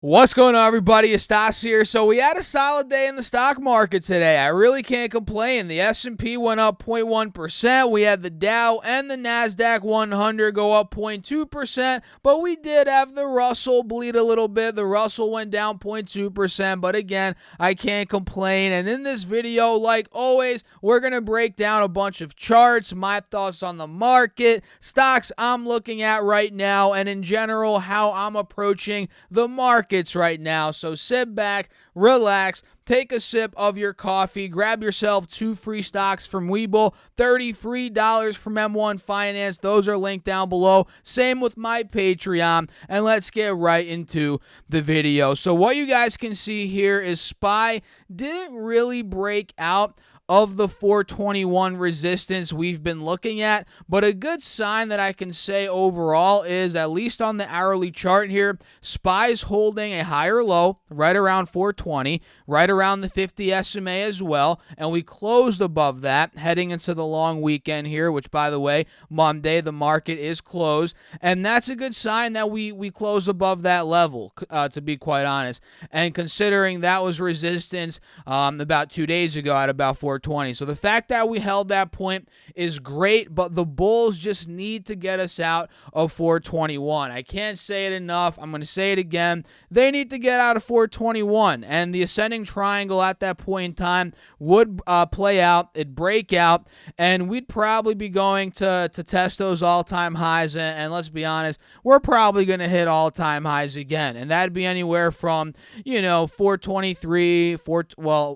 What's going on, everybody? It's Stas here. So we had a solid day in the stock market today. I really can't complain. The S&P went up 0.1%. We had the Dow and the Nasdaq 100 go up 0.2%, but we did have the Russell bleed a little bit. The Russell went down 0.2%, but again, I can't complain. And in this video, like always, we're going to break down a bunch of charts, my thoughts on the market, stocks I'm looking at right now, and in general, how I'm approaching the market right now. So sit back, relax, take a sip of your coffee, grab yourself 2 free stocks from Webull, $30 free from M1 Finance. Those are linked down below. Same with my Patreon. And let's get right into the video. So what you guys can see here is SPY didn't really break out of the 421 resistance we've been looking at, but a good sign that I can say overall is, at least on the hourly chart here, SPY's holding a higher low right around 420, right around the 50 SMA as well, and we closed above that heading into the long weekend here, which, by the way, Monday the market is closed, and that's a good sign that we close above that level, to be quite honest, and considering that was resistance about 2 days ago at about 420. So the fact that we held that point is great, but the bulls just need to get us out of 421. I can't say it enough. I'm going to say it again. They need to get out of 421, and the ascending triangle at that point in time would play out. It'd break out, and we'd probably be going to test those all-time highs, and let's be honest, we're probably going to hit all-time highs again, and that'd be anywhere from, 423,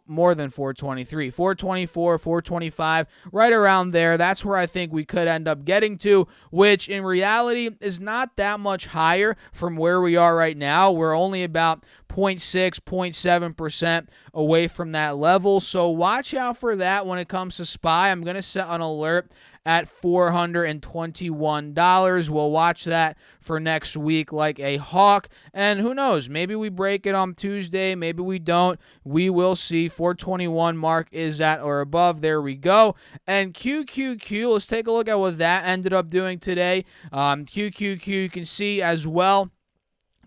more than 423, 424, 425, right around there. That's where I think we could end up getting to, which in reality is not that much higher from where we are right now. We're only about 0.6, 0.7% away from that level. So watch out for that when it comes to SPY. I'm going to set an alert at $421. We'll watch that for next week like a hawk. And who knows, maybe we break it on Tuesday, maybe we don't. We will see. 421 mark is at or above. There we go. And QQQ, let's take a look at what that ended up doing today. QQQ, you can see as well,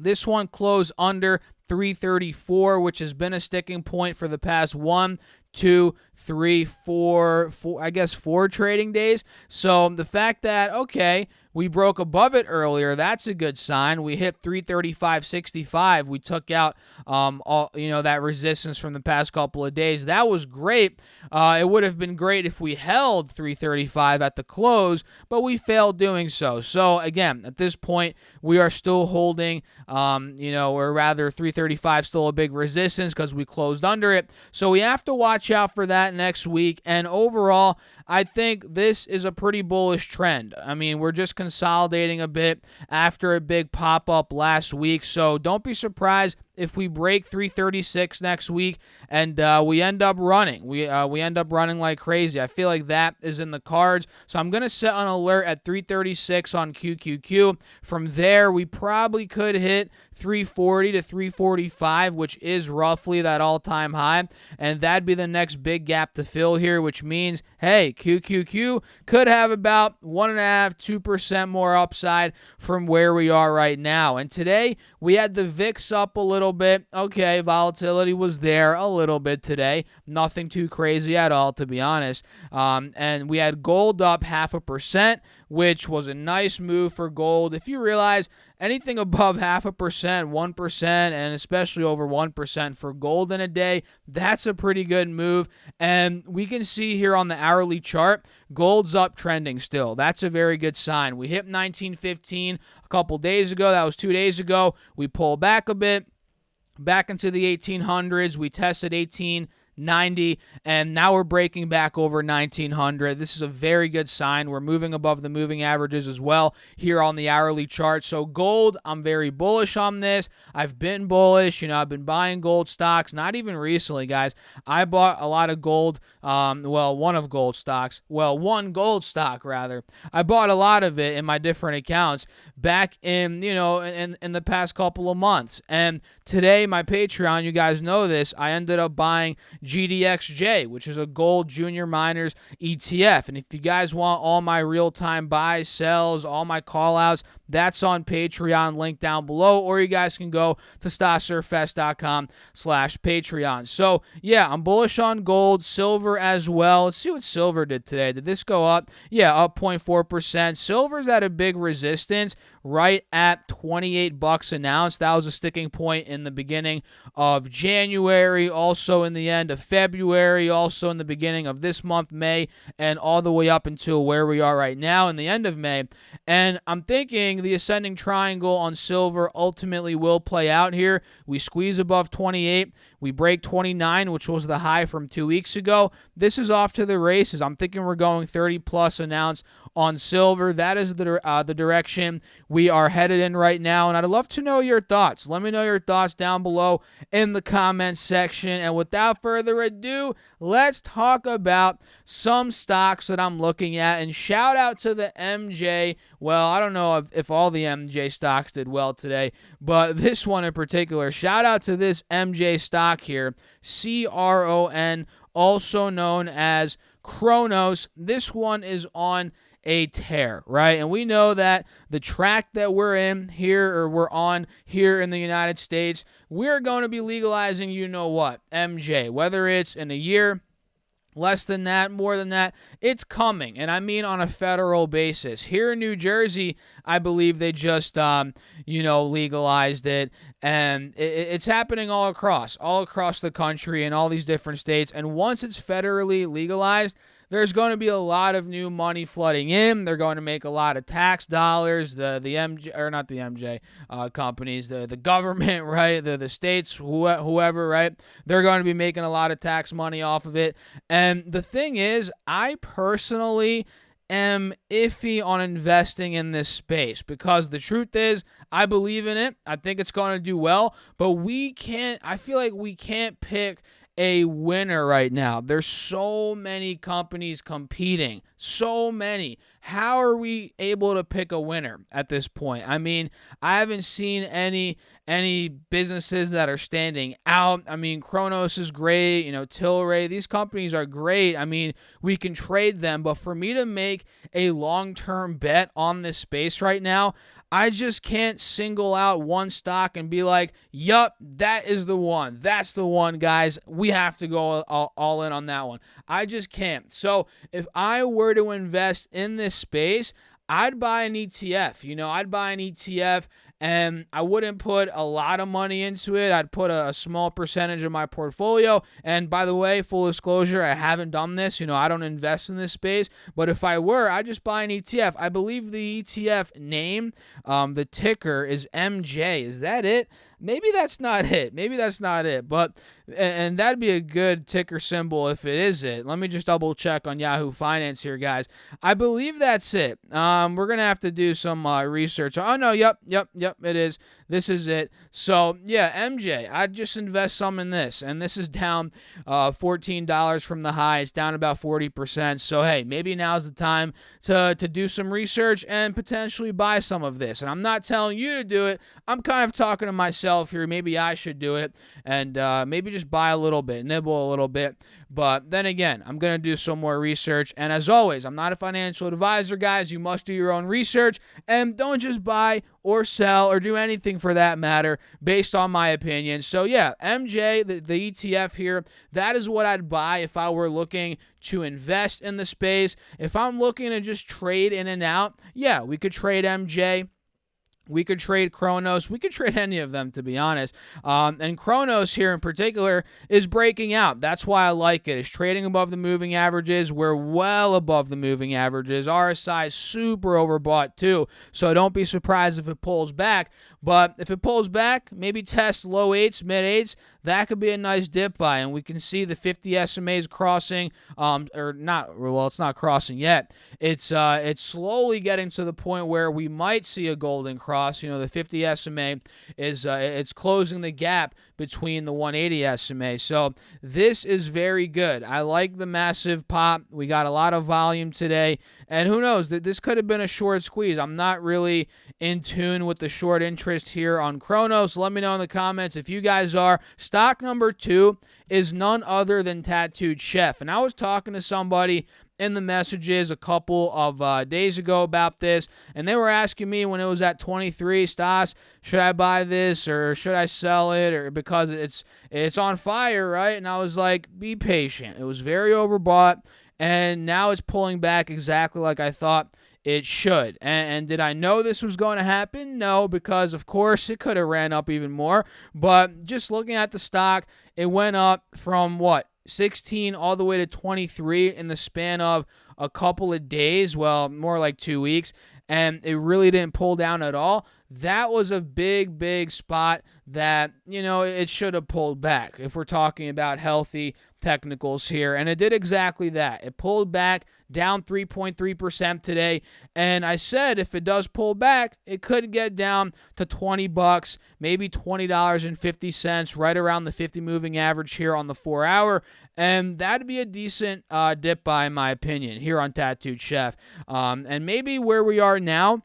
this one closed under 334, which has been a sticking point for the past 1, 2, 3, 4, I guess 4 trading days. So the fact that, okay, we broke above it earlier, that's a good sign. We hit 335.65. We took out that resistance from the past couple of days. That was great. It would have been great if we held 335 at the close, but we failed doing so. So again, at this point, we are still holding, or rather 335 still a big resistance because we closed under it. So we have to watch out for that next week. And overall, I think this is a pretty bullish trend. I mean, we're just consolidating a bit after a big pop-up last week. So don't be surprised if we break 336 next week and we end up running. We end up running like crazy. I feel like that is in the cards. So I'm going to set an alert at 336 on QQQ. From there, we probably could hit 340 to 345, which is roughly that all-time high. And that'd be the next big gap to fill here, which means, hey, QQQ could have about 1.5%, 2% more upside from where we are right now. And today, we had the VIX up a little bit. Okay, volatility was there a little bit today. Nothing too crazy at all, to be honest. And we had gold up 0.5%, which was a nice move for gold. If you realize anything above 0.5%, 1%, and especially over 1% for gold in a day, that's a pretty good move. And we can see here on the hourly chart, gold's up trending still. That's a very good sign. We hit 1915 a couple days ago. That was 2 days ago. We pull back a bit, back into the 1800s. We tested 1890, and now we're breaking back over 1900. This is a very good sign. We're moving above the moving averages as well here on the hourly chart. So gold, I'm very bullish on this. I've been bullish. I've been buying gold stocks, not even recently, guys. I bought a lot of gold, one gold stock, rather. I bought a lot of it in my different accounts back in the past couple of months. And today, my Patreon, you guys know this, I ended up buying GDXJ, which is a gold junior miners ETF. And if you guys want all my real-time buys, sells, all my call-outs, that's on Patreon, link down below, or you guys can go to stocksurfest.com/Patreon. So, yeah, I'm bullish on gold, silver as well. Let's see what silver did today. Did this go up? Yeah, up 0.4%. Silver's at a big resistance right at $28 an ounce. That was a sticking point in the beginning of January, also in the end of February, also in the beginning of this month, May, and all the way up until where we are right now in the end of May. And I'm thinking the ascending triangle on silver ultimately will play out here. We squeeze above 28. We break 29, which was the high from 2 weeks ago. This is off to the races. I'm thinking we're going 30+ an ounce on silver. That is the direction we are headed in right now, and I'd love to know your thoughts. Let me know your thoughts down below in the comments section. And without further ado, let's talk about some stocks that I'm looking at. And shout out to the MJ. Well, I don't know if all the MJ stocks did well today, but this one in particular. Shout out to this MJ stock here, CRON, also known as Cronos. This one is on a tear, right? And we know that the track that we're in here, or we're on here in the United States, we're going to be legalizing, you know what, MJ, whether it's in a year, less than that, more than that, it's coming. And I mean on a federal basis. Here in New Jersey, I believe they just, legalized it. And it's happening all across the country in all these different states. And once it's federally legalized, there's going to be a lot of new money flooding in. They're going to make a lot of tax dollars. The MJ, or not the MJ companies, the government, right? The states, whoever, right? They're going to be making a lot of tax money off of it. And the thing is, I personally am iffy on investing in this space because the truth is, I believe in it. I think it's going to do well, but I feel like we can't pick a winner right now. There's so many companies competing, so many. How are we able to pick a winner at this point? I mean, I haven't seen any businesses that are standing out. I mean, Cronos is great, Tilray, these companies are great. I mean, we can trade them, but for me to make a long-term bet on this space right now, I just can't single out one stock and be like, yup, that is the one. That's the one, guys. We have to go all in on that one. I just can't. So if I were to invest in this space, I'd buy an ETF. I'd buy an ETF, and I wouldn't put a lot of money into it. I'd put a small percentage of my portfolio. And by the way, full disclosure, I haven't done this. I don't invest in this space. But if I were, I'd just buy an ETF. I believe the ETF name, the ticker is MJ. Is that it? Maybe that's not it. But and that'd be a good ticker symbol if it is it. Let me just double check on Yahoo Finance here, guys. I believe that's it. We're gonna have to do some research. Oh no, yep, it is. This is it. So yeah, MJ, I'd just invest some in this, and this is down $14 from the high. It's down about 40%. So hey, maybe now's the time to do some research and potentially buy some of this. And I'm not telling you to do it. I'm kind of talking to myself here. Maybe I should do it, and maybe just buy a little bit, nibble a little bit. But then again, I'm going to do some more research. And as always, I'm not a financial advisor, guys. You must do your own research. And don't just buy or sell or do anything for that matter based on my opinion. So yeah, MJ, the ETF here, that is what I'd buy if I were looking to invest in the space. If I'm looking to just trade in and out, yeah, we could trade MJ. We could trade Cronos. We could trade any of them, to be honest. And Cronos here in particular is breaking out. That's why I like it. It's trading above the moving averages. We're well above the moving averages. RSI is super overbought too. So don't be surprised if it pulls back. But if it pulls back, maybe test low 8s, mid 8s, that could be a nice dip buy. And we can see the 50 SMAs crossing, or not, well, it's not crossing yet. It's slowly getting to the point where we might see a golden cross. The 50 SMA is it's closing the gap between the 180 SMA. So this is very good. I like the massive pop. We got a lot of volume today. And who knows, this could have been a short squeeze. I'm not really in tune with the short interest here on Cronos. Let me know in the comments if you guys are. Stop Stock number 2 is none other than Tattooed Chef. And I was talking to somebody in the messages a couple of days ago about this, and they were asking me when it was at 23, Stas, should I buy this or should I sell it, or because it's on fire, right? And I was like, be patient. It was very overbought, and now it's pulling back exactly like I thought it should. And did I know this was going to happen? No, because of course it could have ran up even more. But just looking at the stock, it went up from 16 all the way to 23 in the span of a couple of days, well, more like 2 weeks, and it really didn't pull down at all. That was a big spot that, it should have pulled back if we're talking about healthy technicals here, and it did exactly that. It pulled back down 3.3% today, and I said if it does pull back, it could get down to $20, maybe $20.50, right around the 50 moving average here on the 4-hour, and that'd be a decent dip buy in my opinion here on Tattooed Chef. And maybe where we are now,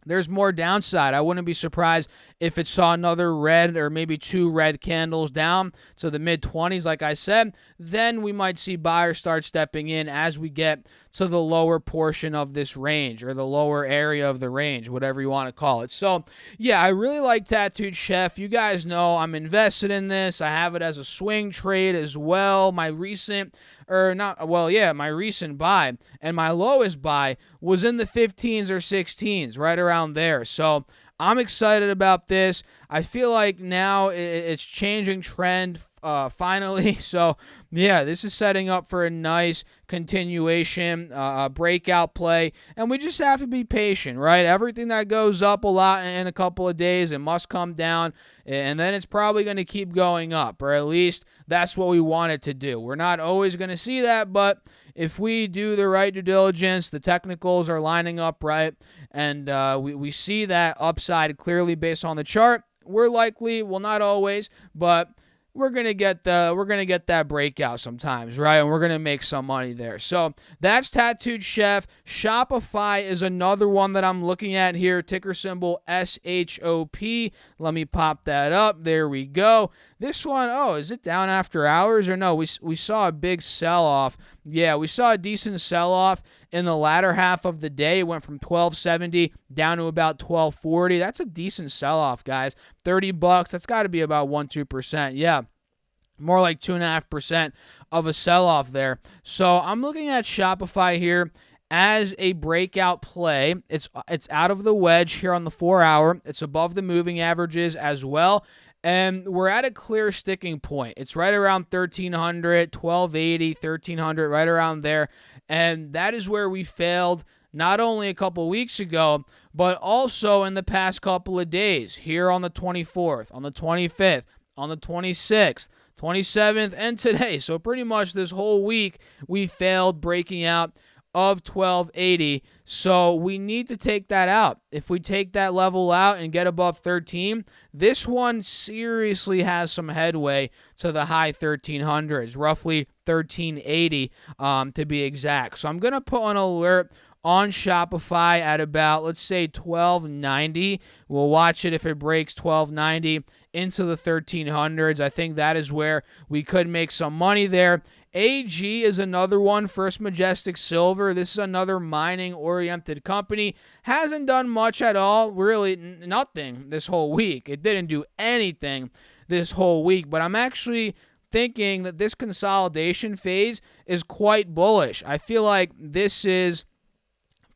there's more downside. I wouldn't be surprised if it saw another red or maybe 2 red candles down to the mid-20s, like I said. Then we might see buyers start stepping in as we get to the lower portion of this range, or the lower area of the range, whatever you want to call it. So, yeah, I really like Tattooed Chef. You guys know I'm invested in this. I have it as a swing trade as well. My recent buy and my lowest buy was in the 15s or 16s, right around there. So I'm excited about this. I feel like now it's changing trend finally. So, yeah, this is setting up for a nice continuation, breakout play. And we just have to be patient, right? Everything that goes up a lot in a couple of days, it must come down. And then it's probably going to keep going up, or at least that's what we want it to do. We're not always going to see that, but if we do the right due diligence, the technicals are lining up right, and we see that upside clearly based on the chart, we're likely, well, not always, but we're gonna get that breakout sometimes, right? And we're gonna make some money there. So that's Tattooed Chef. Shopify is another one that I'm looking at here. Ticker symbol SHOP. Let me pop that up. There we go. This one, is it down after hours or no? We saw a big sell-off. Yeah, we saw a decent sell-off in the latter half of the day. It went from $12.70 down to about $12.40. That's a decent sell-off, guys. $30. That's got to be about 1-2%. Yeah. More like 2.5% of a sell-off there. So I'm looking at Shopify here as a breakout play. It's out of the wedge here on the 4-hour. It's above the moving averages as well. And we're at a clear sticking point. It's right around 1,300, 1,280, 1,300, right around there. And that is where we failed not only a couple weeks ago, but also in the past couple of days, here on the 24th, on the 25th, on the 26th, 27th, and today. So pretty much this whole week, we failed breaking out of 1280. So we need to take that out. If we take that level out and get above 13, this one seriously has some headway to the high 1300s, roughly 1380 to be exact. So I'm going to put an alert on Shopify at about, let's say, 1290. We'll watch it if it breaks 1290 into the 1300s. I think that is where we could make some money there. AG is another one, First Majestic Silver. This is another mining-oriented company. Hasn't done much at all, really nothing this whole week. It didn't do anything this whole week, but I'm actually thinking that this consolidation phase is quite bullish. I feel like this is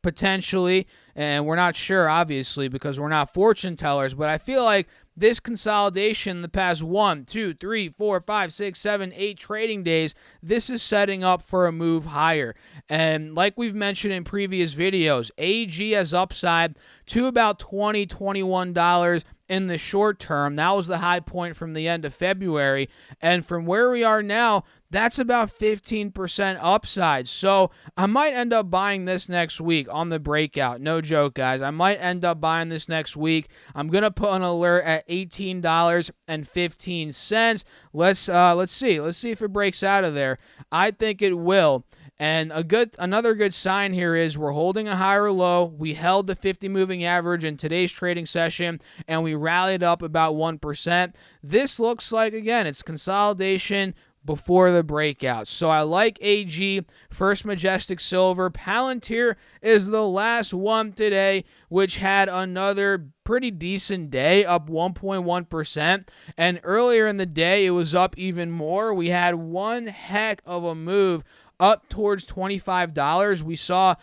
potentially, and we're not sure, obviously, because we're not fortune tellers, but I feel like this consolidation the past 1, 2, 3, 4, 5, 6, 7, 8 trading days, this is setting up for a move higher. And like we've mentioned in previous videos, AG has upside to about $20, $21 in the short term. That was the high point from the end of February. And from where we are now, that's about 15% upside. So I might end up buying this next week on the breakout. No joke, guys. I might end up buying this next week. I'm going to put an alert at $18.15. Let's see. Let's see if it breaks out of there. I think it will. And another good sign here is we're holding a higher low. We held the 50 moving average in today's trading session, and we rallied up about 1%. This looks like, again, it's consolidation before the breakout. So I like AG, First Majestic Silver. Palantir is the last one today, which had another pretty decent day, up 1.1%. And earlier in the day, it was up even more. We had one heck of a move up towards $25. We saw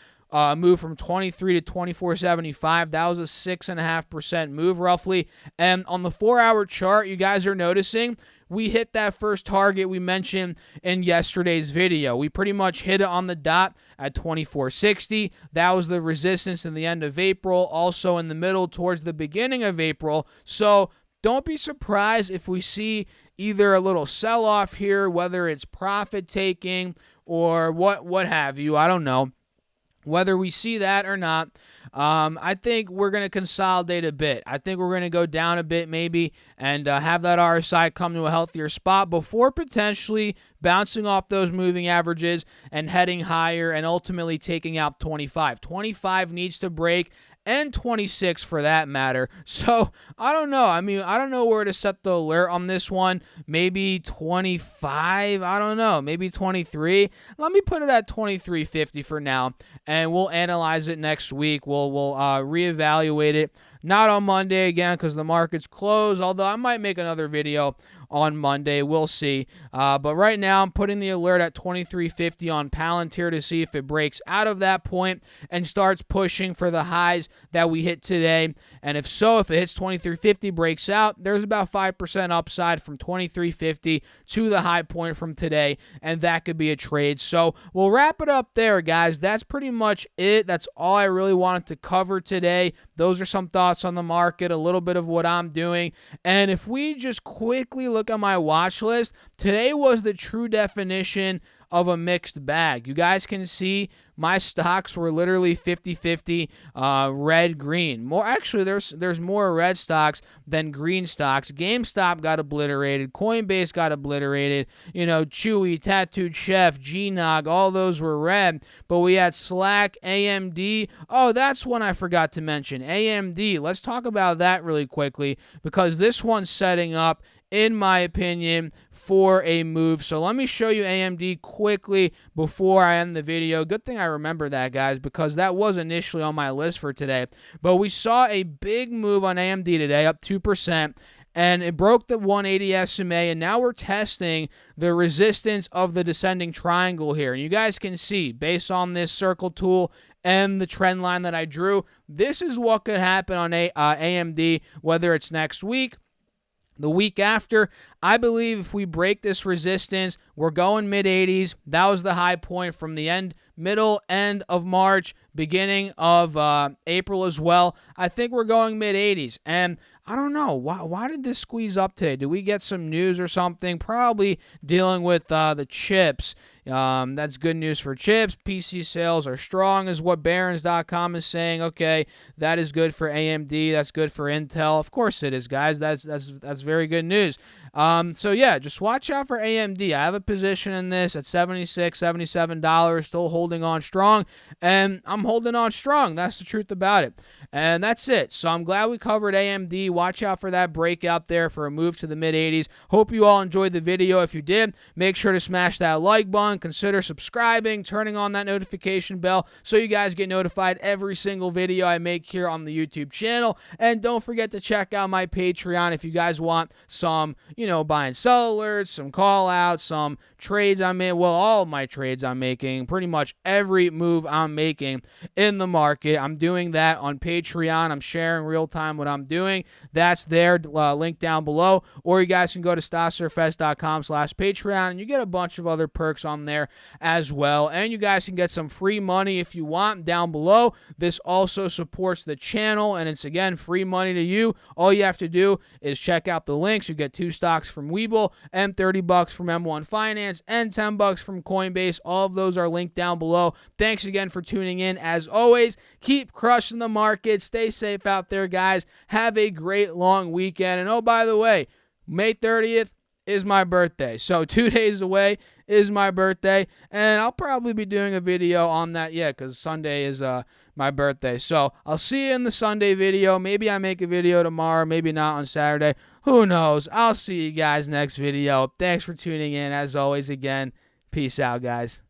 move from 23 to 24.75. That was a 6.5% move roughly. And on the 4-hour chart, you guys are noticing we hit that first target we mentioned in yesterday's video. We pretty much hit it on the dot at 24.60. That was the resistance in the end of April, also in the middle towards the beginning of April. So don't be surprised if we see either a little sell-off here, whether it's profit taking or what have you. I don't know. Whether we see that or not, I think we're going to consolidate a bit. I think we're going to go down a bit maybe and have that RSI come to a healthier spot before potentially bouncing off those moving averages and heading higher and ultimately taking out 25. 25 needs to break, and 26 for that matter. So I don't know. I mean, I don't know where to set the alert on this one. Maybe 25. I don't know. Maybe 23. Let me put it at 23.50 for now, and we'll analyze it next week. We'll reevaluate it. Not on Monday again because the market's closed, although I might make another video on Monday. We'll see. But right now, I'm putting the alert at 23.50 on Palantir to see if it breaks out of that point and starts pushing for the highs that we hit today. And if so, if it hits 23.50, breaks out, there's about 5% upside from 23.50 to the high point from today, and that could be a trade. So we'll wrap it up there, guys. That's pretty much it. That's all I really wanted to cover today. Those are some thoughts on the market, a little bit of what I'm doing. And if we just quickly look at my watch list, today was the true definition of a mixed bag. You guys can see my stocks were literally 50-50, red, green. More actually, there's more red stocks than green stocks. GameStop got obliterated. Coinbase got obliterated. You know, Chewy, Tattooed Chef, GNOG, all those were red. But we had Slack, AMD. Oh, that's one I forgot to mention. AMD. Let's talk about that really quickly because this one's setting up, in my opinion, for a move. So let me show you AMD quickly before I end the video. Good thing I remember that, guys, because that was initially on my list for today. But we saw a big move on AMD today, up 2%. And it broke the 180 SMA, and now we're testing the resistance of the descending triangle here. And you guys can see, based on this circle tool and the trend line that I drew, this is what could happen on AMD, whether it's next week, the week after. I believe if we break this resistance, we're going mid-80s. That was the high point from the middle end of March, beginning of April as well. I think we're going mid-80s. And I don't know. Why did this squeeze up today? Did we get some news or something? Probably dealing with the chips. That's good news for chips. PC sales are strong is what Barron's.com is saying. Okay, that is good for AMD. That's good for Intel. Of course it is, guys. That's very good news. So yeah, just watch out for AMD. I have a position in this at $76, $77, still holding on strong, and I'm holding on strong. That's the truth about it. And that's it. So I'm glad we covered AMD. Watch out for that breakout there for a move to the mid-80s. Hope you all enjoyed the video. If you did, make sure to smash that like button. Consider subscribing, turning on that notification bell so you guys get notified every single video I make here on the YouTube channel. And don't forget to check out my Patreon if you guys want some, buy and sell alerts, some call outs, some trades I'm in. Well, all of my trades I'm making, pretty much every move I'm making in the market. I'm doing that on Patreon. I'm sharing real time what I'm doing. That's there, link down below. Or you guys can go to StasserFest.com/Patreon and you get a bunch of other perks on there as well. And you guys can get some free money if you want down below. This also supports the channel, and it's, again, free money to you. All you have to do is check out the links. You get 2 stocks from Webull and $30 from M1 Finance and $10 from Coinbase. All of those are linked down below. Thanks again for tuning in. As always, keep crushing the market. Stay safe out there, guys. Have a great long weekend. And oh, by the way, May 30th is my birthday. So 2 days away is my birthday, and I'll probably be doing a video on that because Sunday is my birthday. So I'll see you in the Sunday video. Maybe I make a video tomorrow, maybe not on Saturday. Who knows? I'll see you guys next video. Thanks for tuning in. As always, again, peace out, guys.